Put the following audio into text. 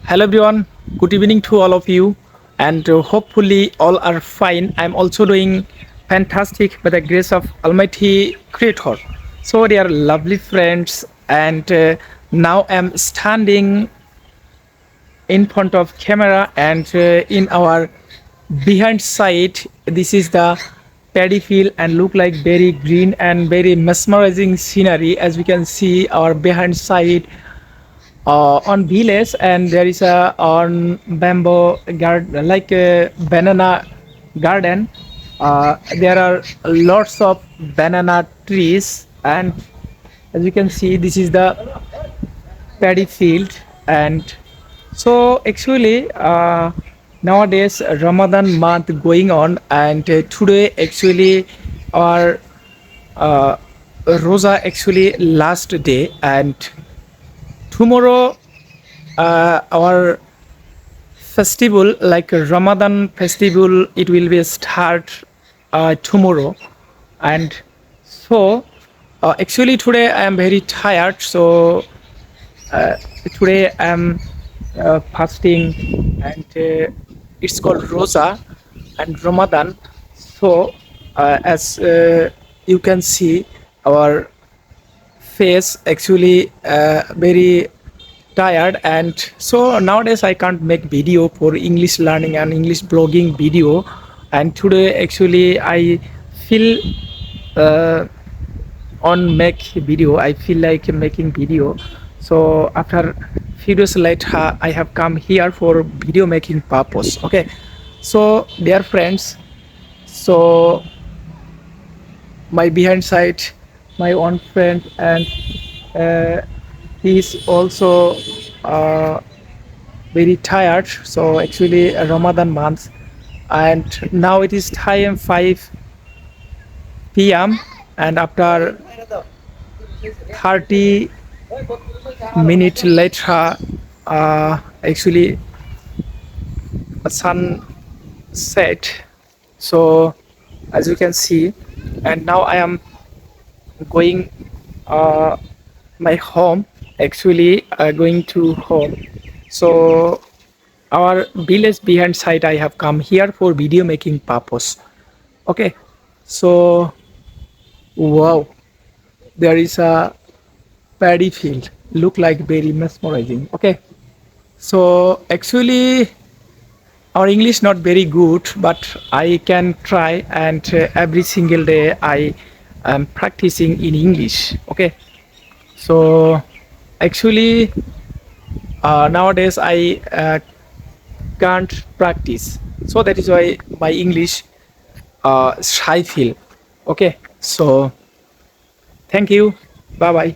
Hello everyone, good evening to all of you, and hopefully all are fine. I'm also doing fantastic by the grace of Almighty Creator. So they are lovely friends, and now I'm standing in front of camera, and in our behind side this is the paddy field and look like very green and very mesmerizing scenery. As we can see our behind side on village, and there is a on bamboo garden like a banana garden. There are lots of banana trees, and as you can see this is the paddy field. And so actually nowadays Ramadan month going on, and today actually our uh, rosa actually last day, and tomorrow our festival like Ramadan festival, it will be start tomorrow. And so actually today I am very tired, so uh, today I am fasting, and it's called rosa and Ramadan. So as you can see our face actually very tired, and so nowadays I can't make video for English learning and English blogging video. And today actually I feel uh, on make video, I feel like making video. So after few days later I have come here for video making purpose. Okay, so dear friends, so my behind side my one friend, and uh, he's also uh, very tired. So actually a Ramadan month, and now it is time 5 p.m. and after 30 minutes later actually a sun set. So as you can see, and now I am going uh, my home, actually going to home. So our village behind side I have come here for video making purpose. Okay, so wow, there is a paddy field, look like very mesmerizing. Okay, so actually our English not very good, but I can try, and every single day I am practicing in English. Okay, so actually nowadays I can't practice, so that is why my English shy feel. Okay, so thank you, bye bye.